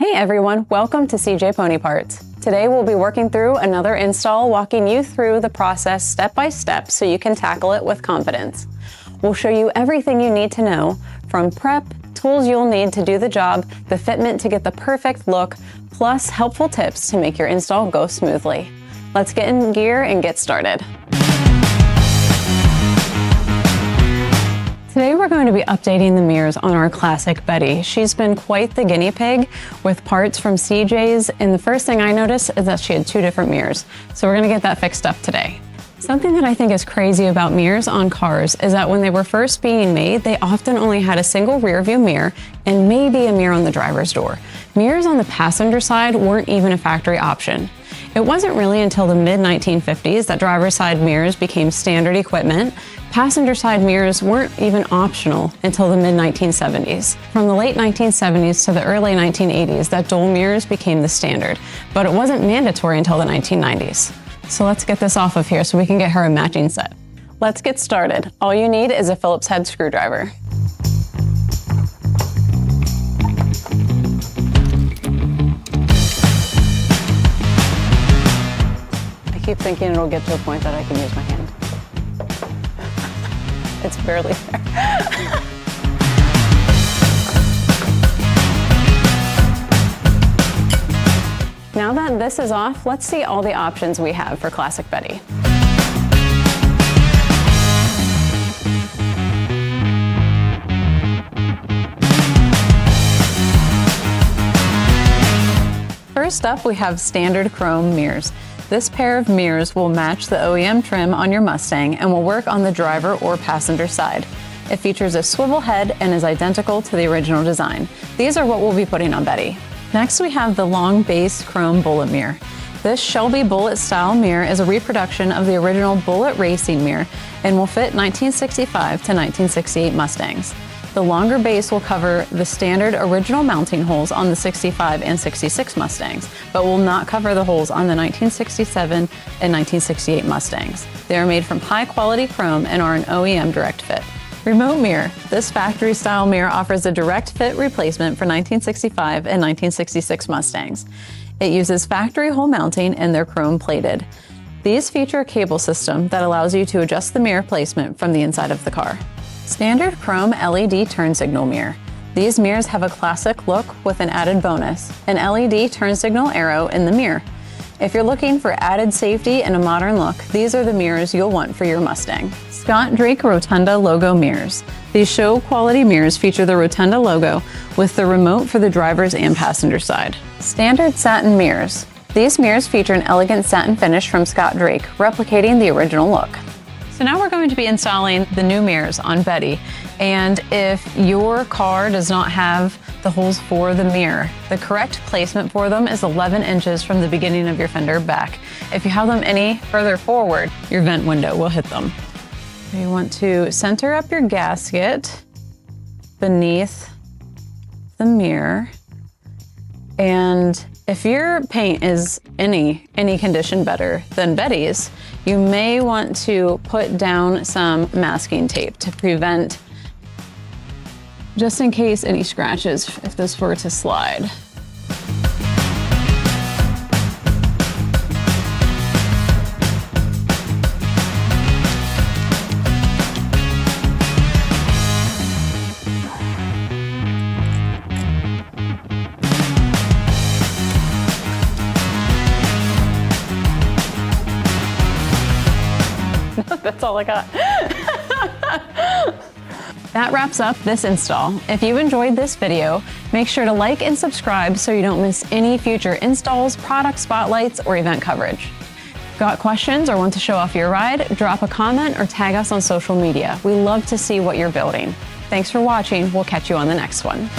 Hey everyone, welcome to CJ Pony Parts. Today we'll be working through another install, walking you through the process step by step so you can tackle it with confidence. We'll show you everything you need to know, from prep, tools you'll need to do the job, the fitment to get the perfect look, plus helpful tips to make your install go smoothly. Let's get in gear and get started. Today we're going to be updating the mirrors on our classic Betty. She's been quite the guinea pig with parts from CJ's, and the first thing I noticed is that she had two different mirrors. So we're gonna get that fixed up today. Something that I think is crazy about mirrors on cars is that when they were first being made, they often only had a single rear view mirror and maybe a mirror on the driver's door. Mirrors on the passenger side weren't even a factory option. It wasn't really until the mid-1950s that driver's side mirrors became standard equipment. Passenger side mirrors weren't even optional until the mid-1970s. From the late 1970s to the early 1980s, that dual mirrors became the standard, but it wasn't mandatory until the 1990s. So let's get this off of here so we can get her a matching set. Let's get started. All you need is a Phillips head screwdriver. I keep thinking it'll get to a point that I can use my hand. It's barely there. Now that this is off, let's see all the options we have for Classic Betty. First up, we have standard chrome mirrors. This pair of mirrors will match the OEM trim on your Mustang and will work on the driver or passenger side. It features a swivel head and is identical to the original design. These are what we'll be putting on Betty. Next, we have the long base chrome bullet mirror. This Shelby Bullet style mirror is a reproduction of the original Bullet racing mirror and will fit 1965 to 1968 Mustangs. The longer base will cover the standard original mounting holes on the 65 and 66 Mustangs, but will not cover the holes on the 1967 and 1968 Mustangs. They are made from high quality chrome and are an OEM direct fit. Remote mirror. This factory style mirror offers a direct fit replacement for 1965 and 1966 Mustangs. It uses factory hole mounting and they're chrome plated. These feature a cable system that allows you to adjust the mirror placement from the inside of the car. Standard chrome LED turn signal mirror. These mirrors have a classic look with an added bonus, an LED turn signal arrow in the mirror. If you're looking for added safety and a modern look, these are the mirrors you'll want for your Mustang. Scott Drake Rotunda logo mirrors. These show quality mirrors feature the Rotunda logo with the remote for the driver's and passenger side. Standard satin mirrors. These mirrors feature an elegant satin finish from Scott Drake, replicating the original look. So now we're going to be installing the new mirrors on Betty. And if your car does not have the holes for the mirror, the correct placement for them is 11 inches from the beginning of your fender back. If you have them any further forward, your vent window will hit them. You want to center up your gasket beneath the mirror. And if your paint is any condition better than Betty's, you may want to put down some masking tape to prevent, just in case any scratches if this were to slide. That's all I got. That wraps up this install. If you enjoyed this video, make sure to like and subscribe so you don't miss any future installs, product spotlights, or event coverage. Got questions or want to show off your ride? Drop a comment or tag us on social media. We love to see what you're building. Thanks for watching. We'll catch you on the next one.